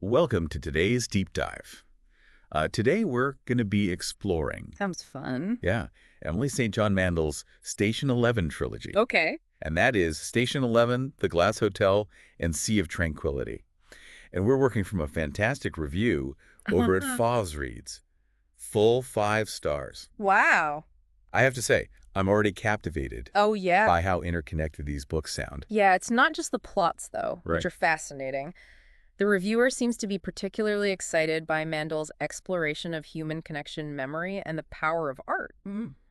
Welcome to today's deep dive. Today we're going to be exploring, Sounds fun. Emily St. John Mandel's Station 11 trilogy. Okay. And that is Station 11, The Glass Hotel, and Sea of Tranquility. And we're working from a fantastic review over at Fauves Reads. Full 5 stars. Wow. I have to say, I'm already captivated Oh, yeah. by how interconnected these books sound. Yeah, it's not just the plots, though, Right. which are fascinating. The reviewer seems to be particularly excited by Mandel's exploration of human connection, memory, and the power of art,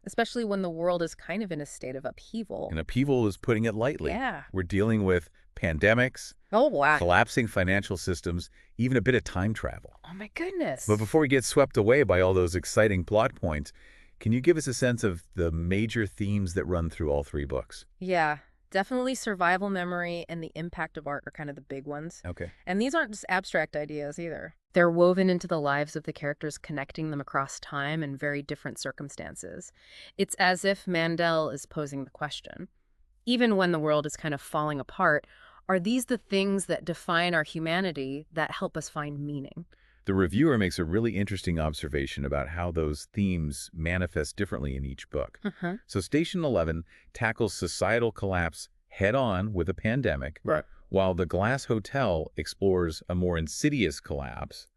especially when the world is kind of in a state of upheaval. And upheaval is putting it lightly. Yeah. We're dealing with pandemics, Oh, wow. collapsing financial systems, even a bit of time travel. Oh, my goodness. But before we get swept away by all those exciting plot points, can you give us a sense of the major themes that run through all 3 books? Yeah, definitely survival memory and the impact of art are kind of the big ones. Okay. And these aren't just abstract ideas either. They're woven into the lives of the characters, connecting them across time and very different circumstances. It's as if Mandel is posing the question. Even when the world is kind of falling apart, are these the things that define our humanity that help us find meaning? The reviewer makes a really interesting observation about how those themes manifest differently in each book. So Station 11 tackles societal collapse head-on with a pandemic, Right. while The Glass Hotel explores a more insidious collapse,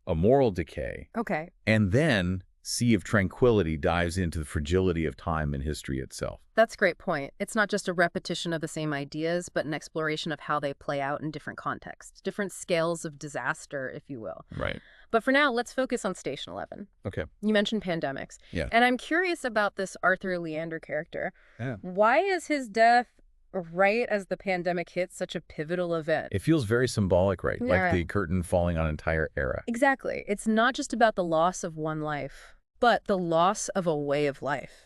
a moral decay, Okay. and then Sea of Tranquility dives into the fragility of time and history itself. That's a great point. It's not just a repetition of the same ideas, but an exploration of how they play out in different contexts, different scales of disaster, if you will. Right. But for now, let's focus on Station 11. Okay. You mentioned pandemics. Yeah. And I'm curious about this Arthur Leander character. Yeah. Why is his death right as the pandemic hits such a pivotal event? It feels very symbolic, right? Yeah. Like the curtain falling on an entire era. Exactly. It's not just about the loss of one life, but the loss of a way of life.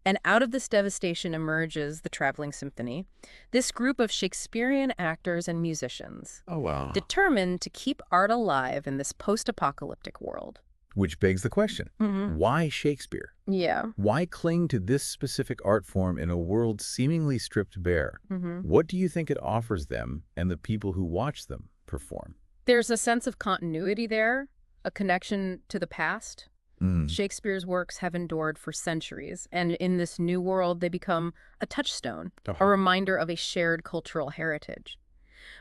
And out of this devastation emerges the Traveling Symphony, this group of Shakespearean actors and musicians, Oh, wow. determined to keep art alive in this post-apocalyptic world. Which begs the question, why Shakespeare? Yeah. Why cling to this specific art form in a world seemingly stripped bare? What do you think it offers them and the people who watch them perform? There's a sense of continuity there, a connection to the past. Shakespeare's works have endured for centuries, and in this new world, they become a touchstone, a reminder of a shared cultural heritage.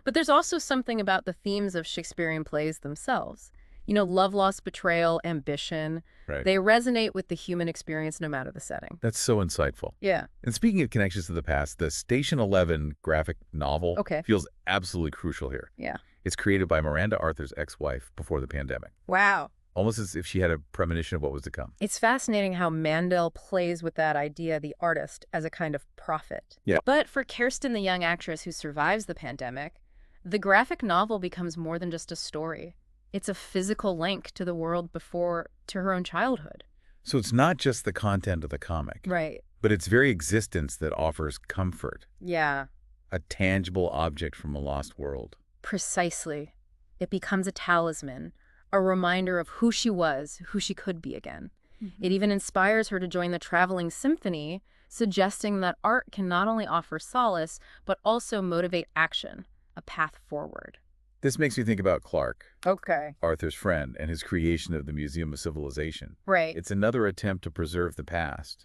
But there's also something about the themes of Shakespearean plays themselves. You know, love, loss, betrayal, ambition. Right. They resonate with the human experience no matter the setting. That's so insightful. Yeah. And speaking of connections to the past, the Station 11 graphic novel feels absolutely crucial here. Yeah. It's created by Miranda Arthur's ex-wife before the pandemic. Wow. Almost as if she had a premonition of what was to come. It's fascinating how Mandel plays with that idea, the artist, as a kind of prophet. Yeah. But for Kirsten, the young actress who survives the pandemic, the graphic novel becomes more than just a story. It's a physical link to the world to her own childhood. So it's not just the content of the comic, Right. but its very existence that offers comfort, Yeah, a tangible object from a lost world. precisely. It becomes a talisman, a reminder of who she was, who she could be again. It even inspires her to join the Traveling Symphony, suggesting that art can not only offer solace, but also motivate action, a path forward. This makes me think about Clark, Okay. Arthur's friend, and his creation of the Museum of Civilization. Right. It's another attempt to preserve the past.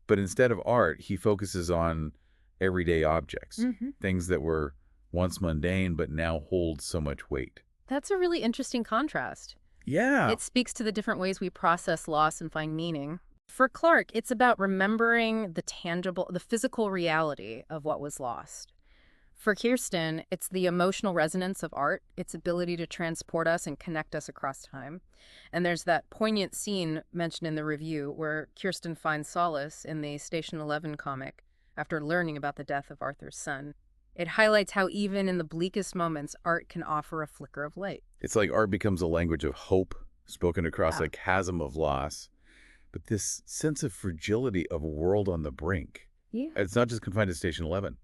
But instead of art, he focuses on everyday objects, things that were once mundane but now hold so much weight. That's a really interesting contrast. Yeah. It speaks to the different ways we process loss and find meaning. For Clark, it's about remembering the tangible, the physical reality of what was lost. For Kirsten, it's the emotional resonance of art, its ability to transport us and connect us across time. And there's that poignant scene mentioned in the review where Kirsten finds solace in the Station 11 comic after learning about the death of Arthur's son. It highlights how even in the bleakest moments, art can offer a flicker of light. It's like art becomes a language of hope, spoken across a chasm of loss. But this sense of fragility of a world on the brink, it's not just confined to Station 11.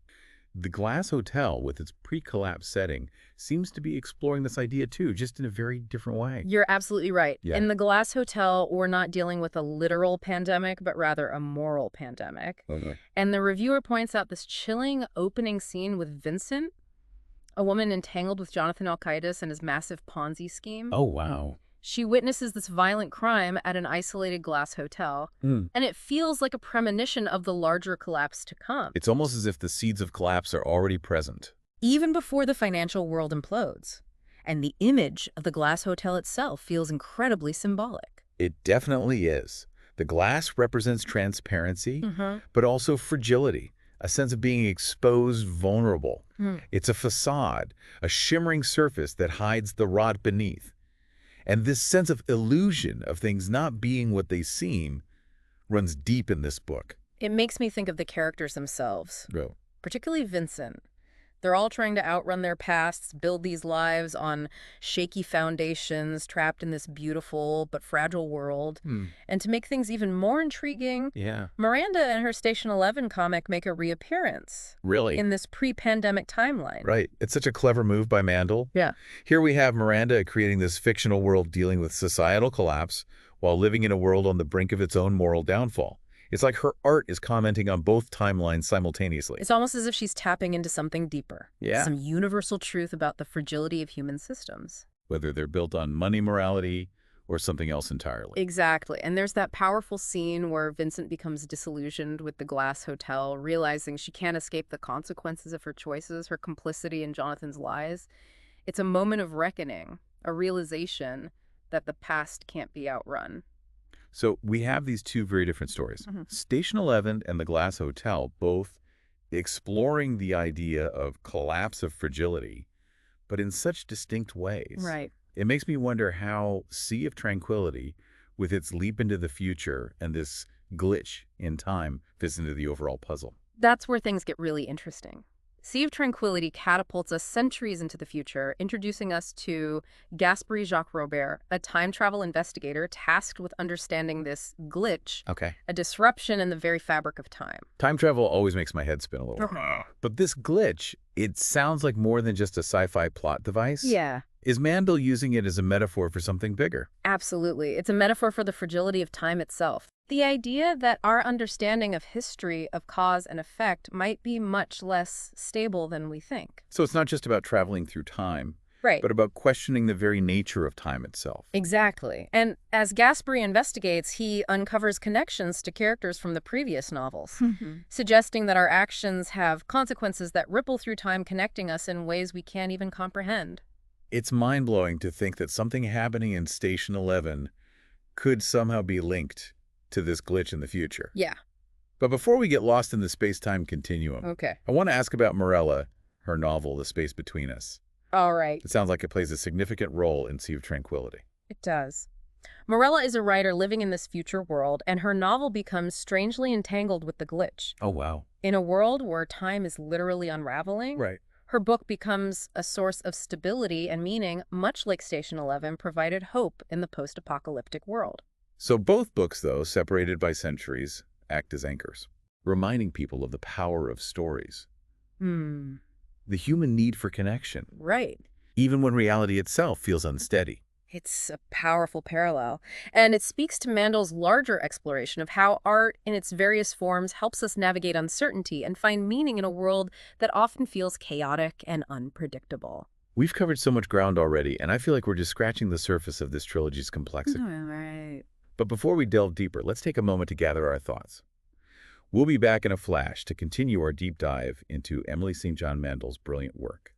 The Glass Hotel, with its pre-collapse setting, seems to be exploring this idea too, just in a very different way. You're absolutely right. Yeah. In the Glass Hotel, we're not dealing with a literal pandemic, but rather a moral pandemic. Okay. And the reviewer points out this chilling opening scene with Vincent. A woman entangled with Jonathan Al-Qaeda and his massive Ponzi scheme. Oh, wow. She witnesses this violent crime at an isolated glass hotel, and it feels like a premonition of the larger collapse to come. It's almost as if the seeds of collapse are already present. Even before the financial world implodes. And the image of the glass hotel itself feels incredibly symbolic. It definitely is. The glass represents transparency, but also fragility, a sense of being exposed, vulnerable. It's a facade, a shimmering surface that hides the rot beneath. And this sense of illusion of things not being what they seem runs deep in this book. It makes me think of the characters themselves, Oh. particularly Vincent. They're all trying to outrun their pasts, build these lives on shaky foundations, trapped in this beautiful but fragile world. And to make things even more intriguing, Miranda and her Station 11 comic make a reappearance. Really? In this pre-pandemic timeline. Right. It's such a clever move by Mandel. Yeah. Here we have Miranda creating this fictional world dealing with societal collapse while living in a world on the brink of its own moral downfall. It's like her art is commenting on both timelines simultaneously. It's almost as if she's tapping into something deeper. Yeah. Some universal truth about the fragility of human systems. Whether they're built on money morality or something else entirely. Exactly. And there's that powerful scene where Vincent becomes disillusioned with the glass hotel, realizing she can't escape the consequences of her choices, her complicity in Jonathan's lies. It's a moment of reckoning, a realization that the past can't be outrun. So we have these two very different stories. Station 11 and the Glass Hotel, both exploring the idea of collapse of fragility, but in such distinct ways. Right. It makes me wonder how Sea of Tranquility, with its leap into the future and this glitch in time, fits into the overall puzzle. That's where things get really interesting. Sea of Tranquility catapults us centuries into the future, introducing us to Gaspard Jacques Robert, a time travel investigator tasked with understanding this glitch, a disruption in the very fabric of time. Time travel always makes my head spin a little. But this glitch, it sounds like more than just a sci-fi plot device. Yeah. Is Mandel using it as a metaphor for something bigger? Absolutely. It's a metaphor for the fragility of time itself. The idea that our understanding of history, of cause and effect, might be much less stable than we think. So it's not just about traveling through time, right, but about questioning the very nature of time itself. Exactly. And as Gaspard investigates, he uncovers connections to characters from the previous novels, suggesting that our actions have consequences that ripple through time, connecting us in ways we can't even comprehend. It's mind-blowing to think that something happening in Station 11 could somehow be linked to this glitch in the future. Yeah. But before we get lost in the space-time continuum, I want to ask about Morella, her novel, The Space Between Us. All right. It sounds like it plays a significant role in Sea of Tranquility. It does. Morella is a writer living in this future world, and her novel becomes strangely entangled with the glitch. Oh, wow. In a world where time is literally unraveling, her book becomes a source of stability and meaning, much like Station 11 provided hope in the post-apocalyptic world. So both books, though, separated by centuries, act as anchors, reminding people of the power of stories. The human need for connection. Right. Even when reality itself feels unsteady. It's a powerful parallel. And it speaks to Mandel's larger exploration of how art in its various forms helps us navigate uncertainty and find meaning in a world that often feels chaotic and unpredictable. We've covered so much ground already, and I feel like we're just scratching the surface of this trilogy's complexity. Right. But before we delve deeper, let's take a moment to gather our thoughts. We'll be back in a flash to continue our deep dive into Emily St. John Mandel's brilliant work.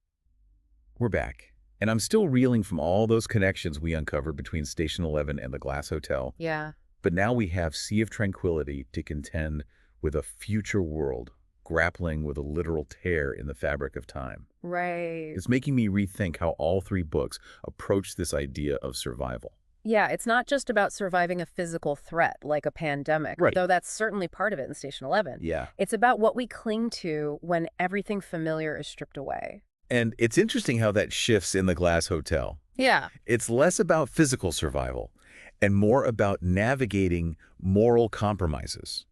We're back, and I'm still reeling from all those connections we uncovered between Station 11 and the Glass Hotel. Yeah. But now we have Sea of Tranquility to contend with a future world, grappling with a literal tear in the fabric of time. Right. It's making me rethink how all three books approach this idea of survival. Yeah, it's not just about surviving a physical threat like a pandemic, though that's certainly part of it in Station 11. Yeah. It's about what we cling to when everything familiar is stripped away. And it's interesting how that shifts in the Glass Hotel. Yeah. It's less about physical survival and more about navigating moral compromises,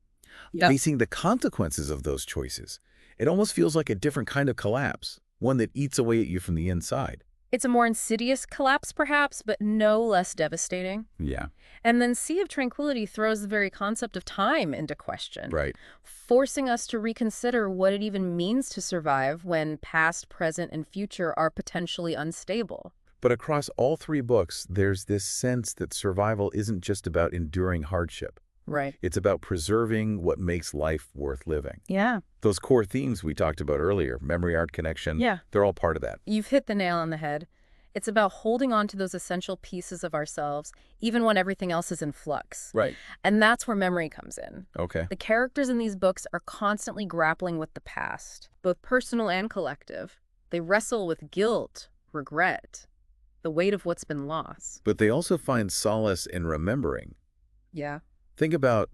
facing the consequences of those choices. It almost feels like a different kind of collapse, one that eats away at you from the inside. It's a more insidious collapse, perhaps, but no less devastating. Yeah. And then Sea of Tranquility throws the very concept of time into question, Right. forcing us to reconsider what it even means to survive when past, present, and future are potentially unstable. But across all three books, there's this sense that survival isn't just about enduring hardship. Right. It's about preserving what makes life worth living. Yeah. Those core themes we talked about earlier, memory, art, connection, they're all part of that. You've hit the nail on the head. It's about holding on to those essential pieces of ourselves, even when everything else is in flux. Right. And that's where memory comes in. Okay. The characters in these books are constantly grappling with the past, both personal and collective. They wrestle with guilt, regret, the weight of what's been lost. But they also find solace in remembering. Yeah. Think about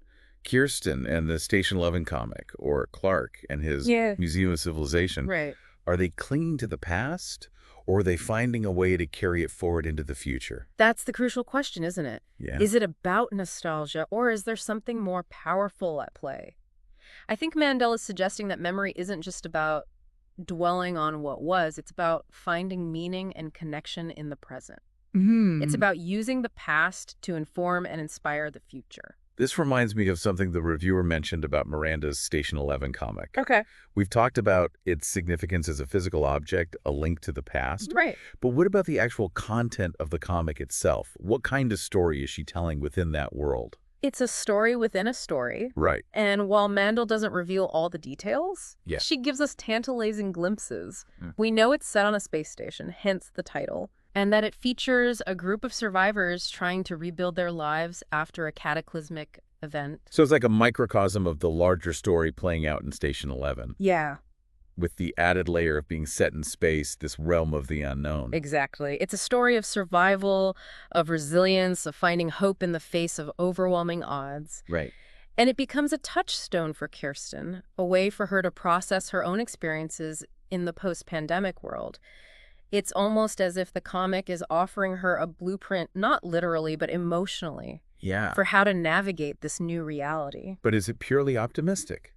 Kirsten and the Station 11 comic, or Clark and his Museum of Civilization. Right. Are they clinging to the past, or are they finding a way to carry it forward into the future? That's the crucial question, isn't it? Yeah. Is it about nostalgia, or is there something more powerful at play? I think Mandel is suggesting that memory isn't just about dwelling on what was. It's about finding meaning and connection in the present. It's about using the past to inform and inspire the future. This reminds me of something the reviewer mentioned about Miranda's Station 11 comic. Okay. We've talked about its significance as a physical object, a link to the past. Right. But what about the actual content of the comic itself? What kind of story is she telling within that world? It's a story within a story. Right. And while Mandel doesn't reveal all the details, Yeah. she gives us tantalizing glimpses. We know it's set on a space station, hence the title, and that it features a group of survivors trying to rebuild their lives after a cataclysmic event. So it's like a microcosm of the larger story playing out in Station 11, Yeah, with the added layer of being set in space, this realm of the unknown. exactly. It's a story of survival, of resilience, of finding hope in the face of overwhelming odds. Right. And it becomes a touchstone for Kirsten, a way for her to process her own experiences in the post-pandemic world. It's almost as if the comic is offering her a blueprint, not literally, but emotionally, Yeah. for how to navigate this new reality. But is it purely optimistic?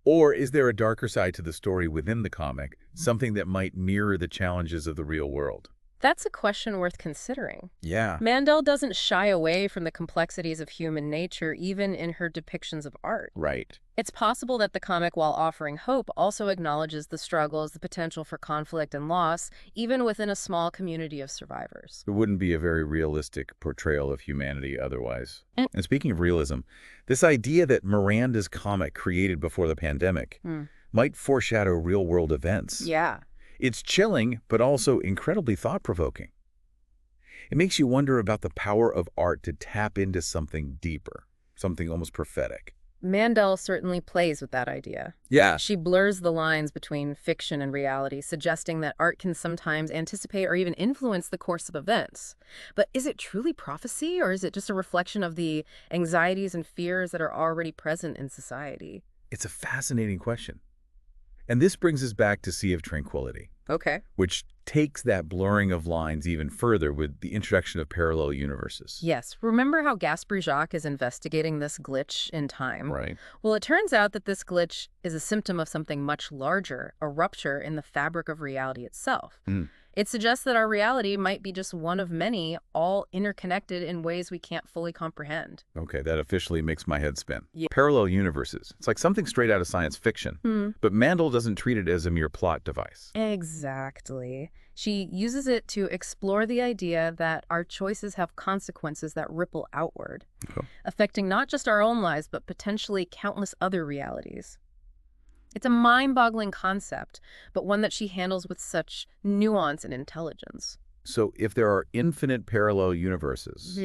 Or is there a darker side to the story within the comic, something that might mirror the challenges of the real world? That's a question worth considering. Yeah. Mandel doesn't shy away from the complexities of human nature, even in her depictions of art. Right. It's possible that the comic, while offering hope, also acknowledges the struggles, the potential for conflict and loss, even within a small community of survivors. It wouldn't be a very realistic portrayal of humanity otherwise. And speaking of realism, this idea that Miranda's comic created before the pandemic might foreshadow real-world events. Yeah. It's chilling, but also incredibly thought-provoking. It makes you wonder about the power of art to tap into something deeper, something almost prophetic. Mandel certainly plays with that idea. Yeah. She blurs the lines between fiction and reality, suggesting that art can sometimes anticipate or even influence the course of events. But is it truly prophecy, or is it just a reflection of the anxieties and fears that are already present in society? It's a fascinating question. And this brings us back to Sea of Tranquility. Okay. Which takes that blurring of lines even further with the introduction of parallel universes. Yes. Remember how Gaspard Jacques is investigating this glitch in time? Right. Well, it turns out that this glitch is a symptom of something much larger, a rupture in the fabric of reality itself. It suggests that our reality might be just one of many, all interconnected in ways we can't fully comprehend. Okay, that officially makes my head spin. Yeah. Parallel universes. It's like something straight out of science fiction. But Mandel doesn't treat it as a mere plot device. Exactly. She uses it to explore the idea that our choices have consequences that ripple outward, affecting not just our own lives, but potentially countless other realities. It's a mind-boggling concept, but one that she handles with such nuance and intelligence. So if there are infinite parallel universes,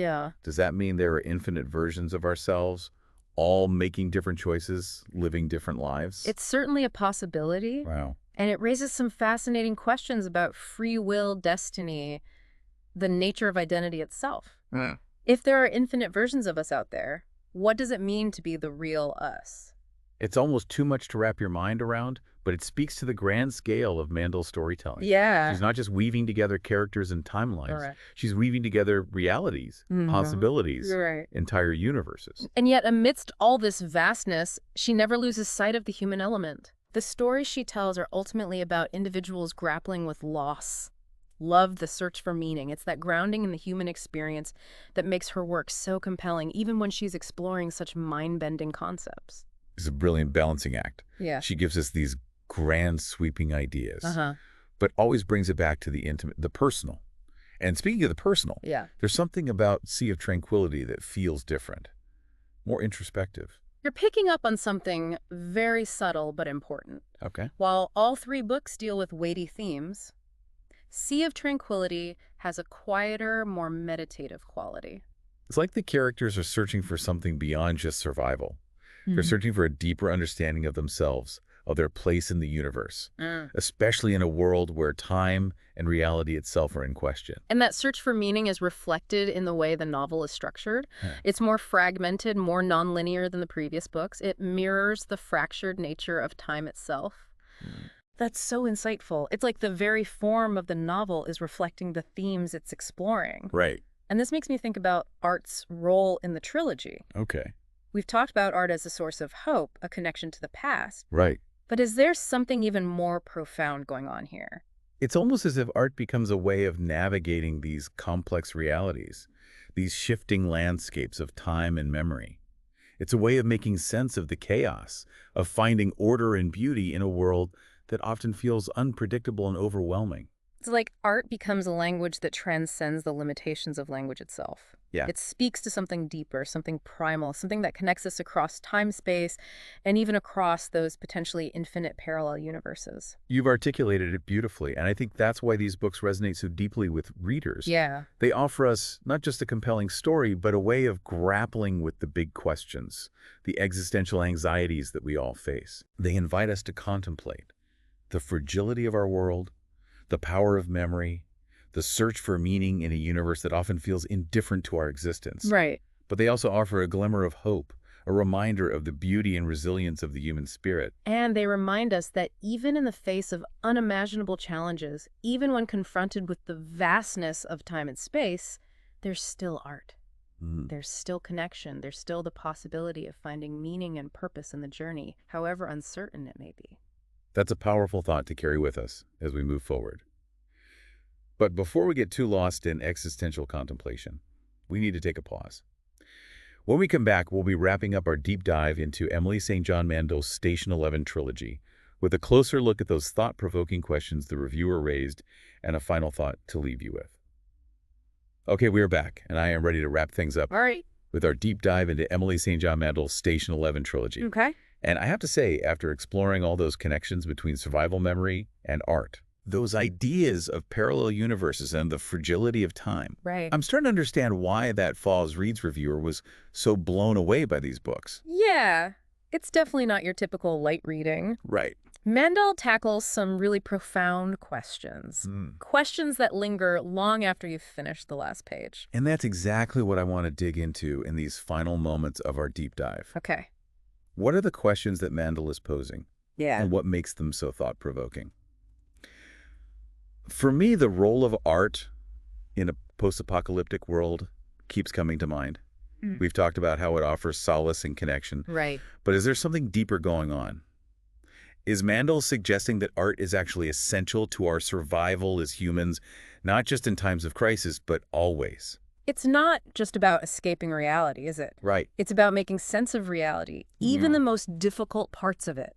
does that mean there are infinite versions of ourselves, all making different choices, living different lives? It's certainly a possibility. Wow. And it raises some fascinating questions about free will, destiny, the nature of identity itself. If there are infinite versions of us out there, what does it mean to be the real us? It's almost too much to wrap your mind around, but it speaks to the grand scale of Mandel's storytelling. Yeah. She's not just weaving together characters and timelines. Right. She's weaving together realities, possibilities, entire universes. And yet, amidst all this vastness, she never loses sight of the human element. The stories she tells are ultimately about individuals grappling with loss, Love the search for meaning. It's that grounding in the human experience that makes her work so compelling, even when she's exploring such mind-bending concepts. It's a brilliant balancing act. Yeah. She gives us these grand, sweeping ideas, Uh-huh. but always brings it back to the intimate, the personal. And speaking of the personal, Yeah. there's something about Sea of Tranquility that feels different, more introspective. You're picking up on something very subtle but important. Okay. While all three books deal with weighty themes, Sea of Tranquility has a quieter, more meditative quality. It's like the characters are searching for something beyond just survival. They're searching for a deeper understanding of themselves, of their place in the universe, especially in a world where time and reality itself are in question. And that search for meaning is reflected in the way the novel is structured. It's more fragmented, more nonlinear than the previous books. It mirrors the fractured nature of time itself. That's so insightful. It's like the very form of the novel is reflecting the themes it's exploring. Right. And this makes me think about art's role in the trilogy. Okay. We've talked about art as a source of hope, a connection to the past. Right. But is there something even more profound going on here? It's almost as if art becomes a way of navigating these complex realities, these shifting landscapes of time and memory. It's a way of making sense of the chaos, of finding order and beauty in a world that often feels unpredictable and overwhelming. It's like art becomes a language that transcends the limitations of language itself. Yeah. It speaks to something deeper, something primal, something that connects us across time, space, and even across those potentially infinite parallel universes. You've articulated it beautifully, and I think that's why these books resonate so deeply with readers. Yeah. They offer us not just a compelling story, but a way of grappling with the big questions, the existential anxieties that we all face. They invite us to contemplate the fragility of our world, the power of memory, the search for meaning in a universe that often feels indifferent to our existence. Right. But they also offer a glimmer of hope, a reminder of the beauty and resilience of the human spirit. And they remind us that even in the face of unimaginable challenges, even when confronted with the vastness of time and space, there's still art. There's still connection. There's still the possibility of finding meaning and purpose in the journey, however uncertain it may be. That's a powerful thought to carry with us as we move forward. But before we get too lost in existential contemplation, we need to take a pause. When we come back, we'll be wrapping up our deep dive into Emily St. John Mandel's Station 11 trilogy, with a closer look at those thought-provoking questions the reviewer raised and a final thought to leave you with. Okay, we are back, and I am ready to wrap things up All right. with our deep dive into Emily St. John Mandel's Station 11 trilogy. Okay. And I have to say, after exploring all those connections between survival memory and art, those ideas of parallel universes and the fragility of time, Right. I'm starting to understand why that Fauves Reads reviewer was so blown away by these books. Yeah, it's definitely not your typical light reading. Right. Mandel tackles some really profound questions. Questions that linger long after you've finished the last page. And that's exactly what I want to dig into in these final moments of our deep dive. Okay. What are the questions that Mandel is posing? Yeah. And what makes them so thought-provoking? For me, the role of art in a post-apocalyptic world keeps coming to mind. We've talked about how it offers solace and connection. Right. But is there something deeper going on? Is Mandel suggesting that art is actually essential to our survival as humans, not just in times of crisis, but always? It's not just about escaping reality, is it? Right. It's about making sense of reality, even the most difficult parts of it.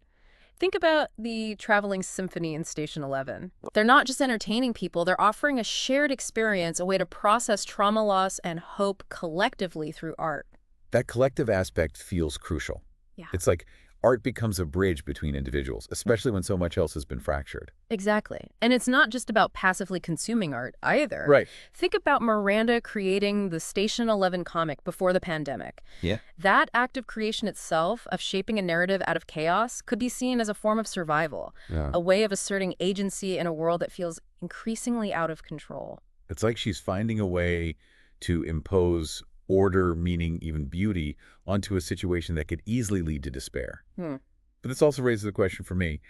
Think about the Traveling Symphony in Station 11. They're not just entertaining people, they're offering a shared experience, a way to process trauma loss and hope collectively through art. That collective aspect feels crucial. Yeah. It's like art becomes a bridge between individuals, especially when so much else has been fractured. Exactly. And it's not just about passively consuming art either. Right. Think about Miranda creating the Station 11 comic before the pandemic. Yeah. That act of creation itself, of shaping a narrative out of chaos, could be seen as a form of survival, a way of asserting agency in a world that feels increasingly out of control. It's like she's finding a way to impose order, meaning even beauty, onto a situation that could easily lead to despair. But this also raises the question for me,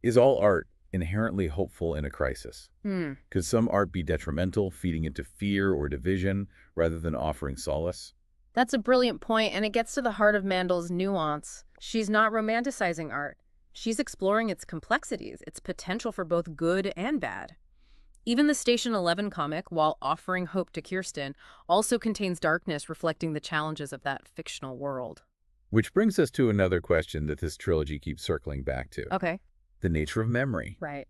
is all art inherently hopeful in a crisis? Could some art be detrimental, feeding into fear or division, rather than offering solace? That's a brilliant point, and it gets to the heart of Mandel's nuance. She's not romanticizing art. She's exploring its complexities, its potential for both good and bad. Even the Station 11 comic, while offering hope to Kirsten, also contains darkness reflecting the challenges of that fictional world. Which brings us to another question that this trilogy keeps circling back to. Okay. The nature of memory. Right.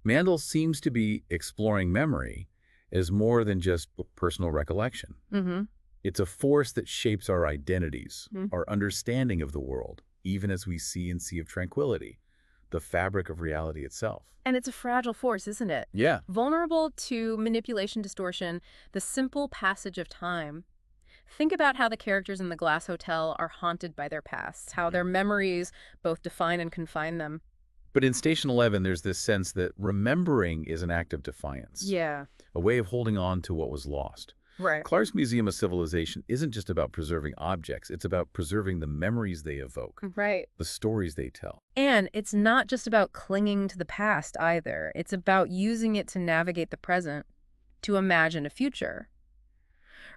Mandel seems to be exploring memory as more than just personal recollection. Mm-hmm. It's a force that shapes our identities, our understanding of the world, even as we see in Sea of Tranquility, the fabric of reality itself. And it's a fragile force, isn't it? Yeah. Vulnerable to manipulation, distortion, the simple passage of time. Think about how the characters in the Glass Hotel are haunted by their pasts, how their memories both define and confine them. But in Station 11, there's this sense that remembering is an act of defiance. Yeah. A way of holding on to what was lost. Right. Clark's Museum of Civilization isn't just about preserving objects. It's about preserving the memories they evoke. Right. The stories they tell. And it's not just about clinging to the past either. It's about using it to navigate the present, to imagine a future.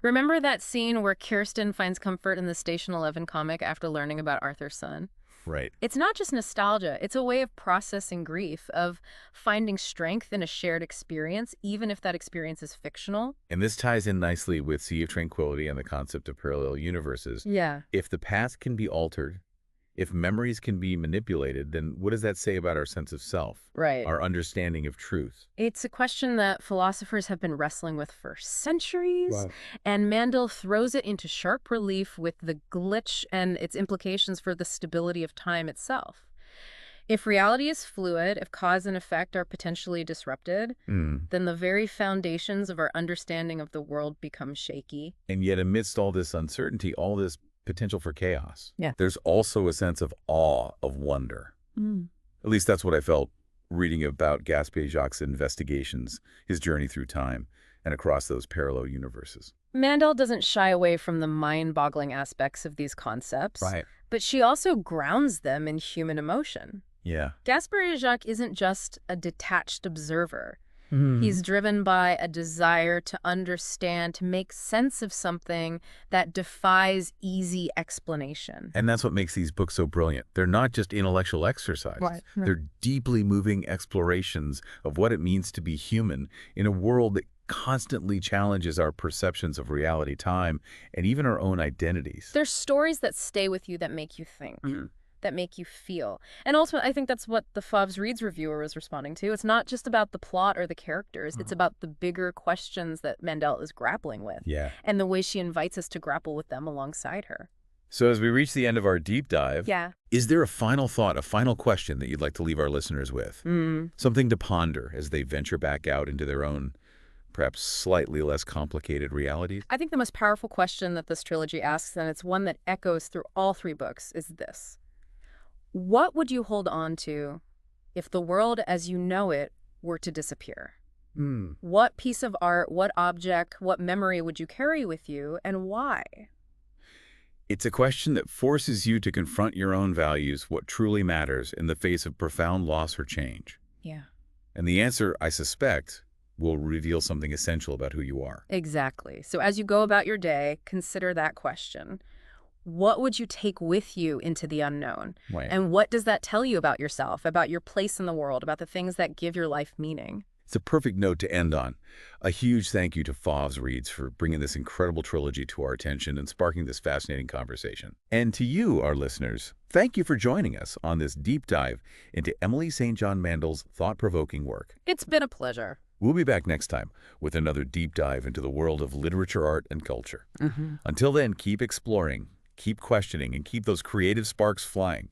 Remember that scene where Kirsten finds comfort in the Station 11 comic after learning about Arthur's son? Right. It's not just nostalgia. It's a way of processing grief, of finding strength in a shared experience, even if that experience is fictional. And this ties in nicely with Sea of Tranquility and the concept of parallel universes. Yeah. If the past can be altered, if memories can be manipulated, then what does that say about our sense of self? Right. Our understanding of truth? It's a question that philosophers have been wrestling with for centuries, Wow. and Mandel throws it into sharp relief with the glitch and its implications for the stability of time itself. If reality is fluid, if cause and effect are potentially disrupted, then the very foundations of our understanding of the world become shaky. And yet amidst all this uncertainty, all this potential for chaos, Yeah. there's also a sense of awe, of wonder. At least that's what I felt reading about Gaspé Jacques' investigations, his journey through time, and across those parallel universes. Mandel doesn't shy away from the mind-boggling aspects of these concepts, Right. but she also grounds them in human emotion. Yeah. Gaspé Jacques isn't just a detached observer. He's driven by a desire to understand, to make sense of something that defies easy explanation. And that's what makes these books so brilliant. They're not just intellectual exercises. Right. They're deeply moving explorations of what it means to be human in a world that constantly challenges our perceptions of reality, time, and even our own identities. There's stories that stay with you that make you think. That make you feel. And also, I think that's what the Fauves Reads reviewer was responding to. It's not just about the plot or the characters. It's about the bigger questions that Mandel is grappling with. Yeah. And the way she invites us to grapple with them alongside her. So as we reach the end of our deep dive, Yeah. is there a final thought, a final question that you'd like to leave our listeners with? Something to ponder as they venture back out into their own, perhaps slightly less complicated realities? I think the most powerful question that this trilogy asks, and it's one that echoes through all three books, is this. What would you hold on to if the world as you know it were to disappear? What piece of art, what object, what memory would you carry with you, and why? It's a question that forces you to confront your own values, what truly matters in the face of profound loss or change. Yeah. And the answer, I suspect, will reveal something essential about who you are. Exactly. So as you go about your day, consider that question. What would you take with you into the unknown? Right. And what does that tell you about yourself, about your place in the world, about the things that give your life meaning? It's a perfect note to end on. A huge thank you to Fauves Reads for bringing this incredible trilogy to our attention and sparking this fascinating conversation. And to you, our listeners, thank you for joining us on this deep dive into Emily St. John Mandel's thought-provoking work. It's been a pleasure. We'll be back next time with another deep dive into the world of literature, art, and culture. Until then, keep exploring, keep questioning, and keep those creative sparks flying.